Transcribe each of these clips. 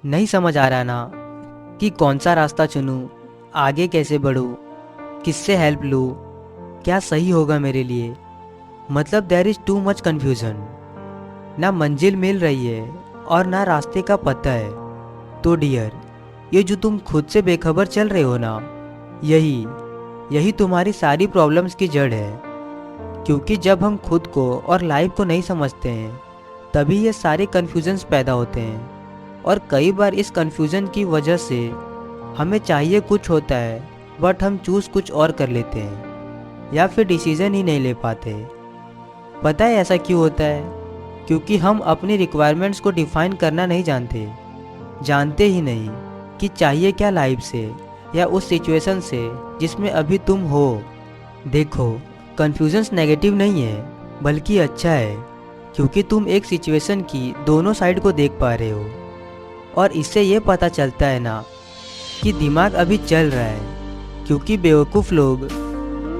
नहीं समझ आ रहा ना कि कौन सा रास्ता चुनूं, आगे कैसे बढ़ूं, किससे हेल्प लूं, क्या सही होगा मेरे लिए। मतलब there is too much confusion. ना मंजिल मिल रही है और ना रास्ते का पता है। तो डियर, ये जो तुम खुद से बेखबर चल रहे हो ना, यही यही तुम्हारी सारी प्रॉब्लम्स की जड़ है। क्योंकि जब हम खुद को और लाइफ को नहीं समझते हैं, तभी ये सारे कन्फ्यूजन्स पैदा होते हैं। और कई बार इस कन्फ्यूज़न की वजह से हमें चाहिए कुछ होता है, बट हम चूज़ कुछ और कर लेते हैं या फिर डिसीज़न ही नहीं ले पाते। पता है ऐसा क्यों होता है? क्योंकि हम अपनी रिक्वायरमेंट्स को डिफ़ाइन करना नहीं जानते। जानते ही नहीं कि चाहिए क्या लाइफ से या उस सिचुएशन से जिसमें अभी तुम हो। देखो, कन्फ्यूजन्स नेगेटिव नहीं है, बल्कि अच्छा है। क्योंकि तुम एक सिचुएशन की दोनों साइड को देख पा रहे हो। और इससे ये पता चलता है ना कि दिमाग अभी चल रहा है। क्योंकि बेवकूफ़ लोग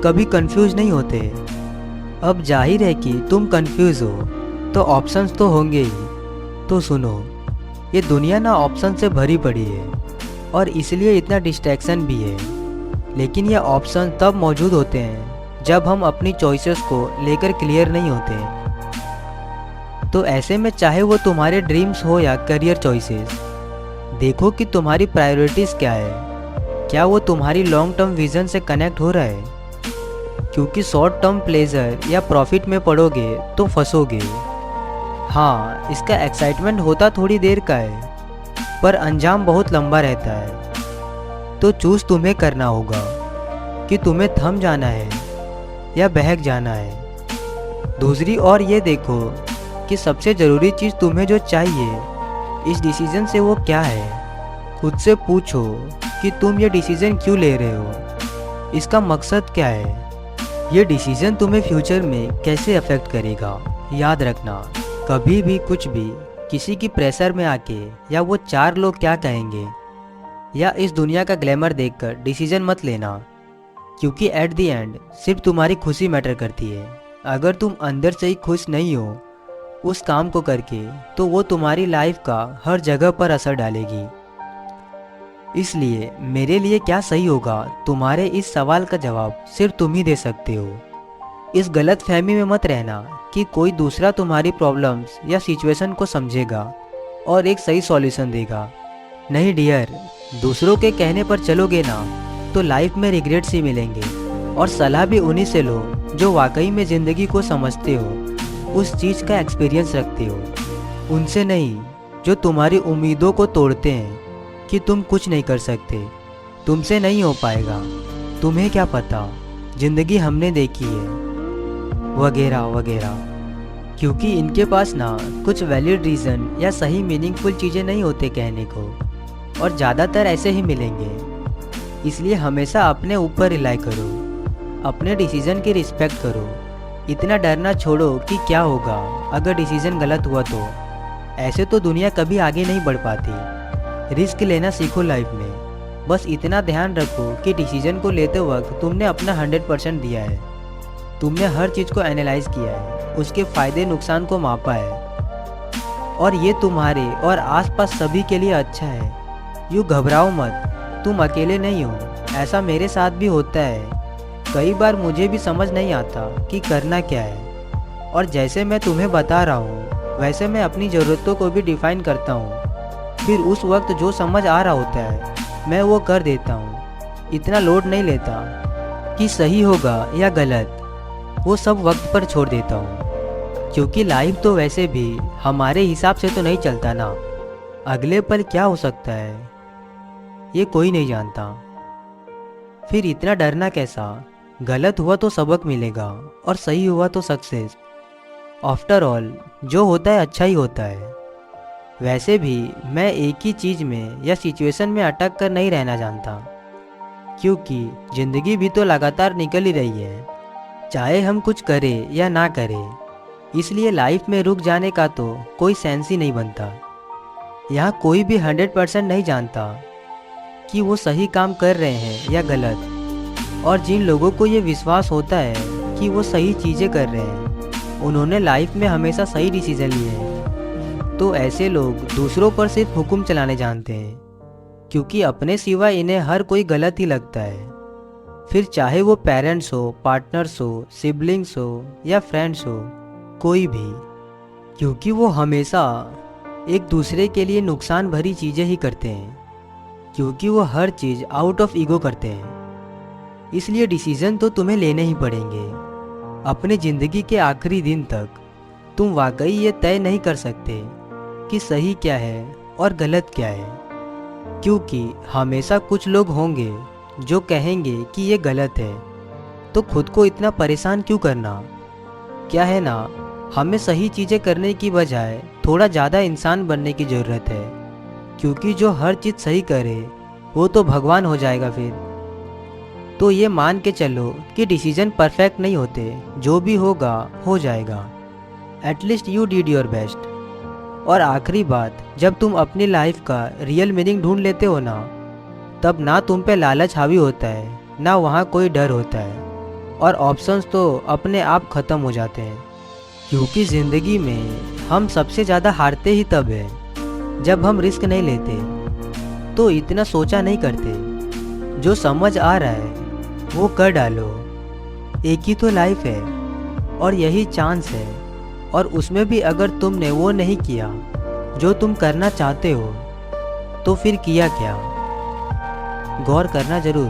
कभी कंफ्यूज नहीं होते। अब जाहिर है कि तुम कंफ्यूज हो, तो ऑप्शंस तो होंगे ही। तो सुनो, ये दुनिया ना ऑप्शन से भरी पड़ी है और इसलिए इतना डिस्ट्रैक्शन भी है। लेकिन ये ऑप्शन तब मौजूद होते हैं जब हम अपनी चॉइसेस को लेकर क्लियर नहीं होते हैं। तो ऐसे में चाहे वो तुम्हारे ड्रीम्स हो या करियर चॉइसेस, देखो कि तुम्हारी प्रायोरिटीज़ क्या है। क्या वो तुम्हारी लॉन्ग टर्म विजन से कनेक्ट हो रहा है? क्योंकि शॉर्ट टर्म प्लेजर या प्रॉफिट में पड़ोगे तो फंसोगे। हाँ, इसका एक्साइटमेंट होता थोड़ी देर का है, पर अंजाम बहुत लंबा रहता है। तो चूज़ तुम्हें करना होगा कि तुम्हें थम जाना है या बहक जाना है। दूसरी ओर ये देखो कि सबसे ज़रूरी चीज़ तुम्हें जो चाहिए इस डिसीज़न से वो क्या है। खुद से पूछो कि तुम ये डिसीज़न क्यों ले रहे हो, इसका मकसद क्या है। ये डिसीज़न तुम्हें फ्यूचर में कैसे अफेक्ट करेगा। याद रखना, कभी भी कुछ भी किसी की प्रेशर में आके या वो चार लोग क्या कहेंगे या इस दुनिया का ग्लैमर देखकर डिसीजन मत लेना। क्योंकि एट द एंड सिर्फ तुम्हारी खुशी मैटर करती है। अगर तुम अंदर से ही खुश नहीं हो उस काम को करके, तो वो तुम्हारी लाइफ का हर जगह पर असर डालेगी। इसलिए मेरे लिए क्या सही होगा, तुम्हारे इस सवाल का जवाब सिर्फ तुम ही दे सकते हो। इस गलत फहमी में मत रहना कि कोई दूसरा तुम्हारी प्रॉब्लम्स या सिचुएशन को समझेगा और एक सही सॉल्यूशन देगा। नहीं डियर, दूसरों के कहने पर चलोगे ना तो लाइफ में रिग्रेट्स ही मिलेंगे। और सलाह भी उन्हीं से लो जो वाकई में ज़िंदगी को समझते हो, उस चीज़ का एक्सपीरियंस रखते हो। उनसे नहीं जो तुम्हारी उम्मीदों को तोड़ते हैं कि तुम कुछ नहीं कर सकते, तुमसे नहीं हो पाएगा, तुम्हें क्या पता, ज़िंदगी हमने देखी है, वगैरह वगैरह। क्योंकि इनके पास ना कुछ वैलिड रीज़न या सही मीनिंगफुल चीज़ें नहीं होते कहने को, और ज़्यादातर ऐसे ही मिलेंगे। इसलिए हमेशा अपने ऊपर रिलाई करो, अपने डिसीज़न की रिस्पेक्ट करो। इतना डरना छोड़ो कि क्या होगा अगर डिसीज़न गलत हुआ तो। ऐसे तो दुनिया कभी आगे नहीं बढ़ पाती। रिस्क लेना सीखो लाइफ में। बस इतना ध्यान रखो कि डिसीज़न को लेते वक्त तुमने अपना 100% दिया है। तुमने हर चीज़ को एनालाइज किया है, उसके फ़ायदे नुकसान को मापा है, और ये तुम्हारे और आसपास सभी के लिए अच्छा है। यूँ घबराओ मत, तुम अकेले नहीं हो। ऐसा मेरे साथ भी होता है। कई बार मुझे भी समझ नहीं आता कि करना क्या है, और जैसे मैं तुम्हें बता रहा हूँ वैसे मैं अपनी ज़रूरतों को भी डिफ़ाइन करता हूँ। फिर उस वक्त जो समझ आ रहा होता है मैं वो कर देता हूँ। इतना लोड नहीं लेता कि सही होगा या गलत, वो सब वक्त पर छोड़ देता हूँ। क्योंकि लाइफ तो वैसे भी हमारे हिसाब से तो नहीं चलता ना। अगले पल क्या हो सकता है ये कोई नहीं जानता। फिर इतना डरना कैसा। गलत हुआ तो सबक मिलेगा और सही हुआ तो सक्सेस। आफ्टर ऑल जो होता है अच्छा ही होता है। वैसे भी मैं एक ही चीज़ में या सिचुएशन में अटक कर नहीं रहना जानता, क्योंकि ज़िंदगी भी तो लगातार निकल ही रही है, चाहे हम कुछ करें या ना करें। इसलिए लाइफ में रुक जाने का तो कोई सेंस ही नहीं बनता। यहाँ कोई भी 100% नहीं जानता कि वो सही काम कर रहे हैं या गलत। और जिन लोगों को ये विश्वास होता है कि वो सही चीज़ें कर रहे हैं, उन्होंने लाइफ में हमेशा सही डिसीज़न लिए हैं। तो ऐसे लोग दूसरों पर सिर्फ हुक्म चलाने जानते हैं, क्योंकि अपने सिवा इन्हें हर कोई गलत ही लगता है। फिर चाहे वो पेरेंट्स हो, पार्टनर्स हो, सिबलिंग्स हो या फ्रेंड्स हो, कोई भी, क्योंकि वो हमेशा एक दूसरे के लिए नुकसान भरी चीज़ें ही करते हैं, क्योंकि वो हर चीज़ आउट ऑफ ईगो करते हैं। इसलिए डिसीजन तो तुम्हें लेने ही पड़ेंगे। अपनी ज़िंदगी के आखिरी दिन तक तुम वाकई ये तय नहीं कर सकते कि सही क्या है और गलत क्या है, क्योंकि हमेशा कुछ लोग होंगे जो कहेंगे कि ये गलत है, तो खुद को इतना परेशान क्यों करना। क्या है ना, हमें सही चीज़ें करने की बजाय थोड़ा ज़्यादा इंसान बनने की ज़रूरत है, क्योंकि जो हर चीज़ सही करे वो तो भगवान हो जाएगा फिर। तो ये मान के चलो कि डिसीजन परफेक्ट नहीं होते, जो भी होगा हो जाएगा। At least you did your best. और आखिरी बात, जब तुम अपनी लाइफ का रियल मीनिंग ढूंढ लेते हो ना, तब ना तुम पे लालच हावी होता है, ना वहाँ कोई डर होता है, और ऑप्शंस तो अपने आप ख़त्म हो जाते हैं। क्योंकि ज़िंदगी में हम सबसे ज़्यादा हारते ही तब है जब हम रिस्क नहीं लेते, तो इतना सोचा नहीं करते। जो समझ आ रहा है वो कर डालो। एक ही तो लाइफ है और यही चांस है, और उसमें भी अगर तुमने वो नहीं किया जो तुम करना चाहते हो, तो फिर किया क्या? गौर करना ज़रूर।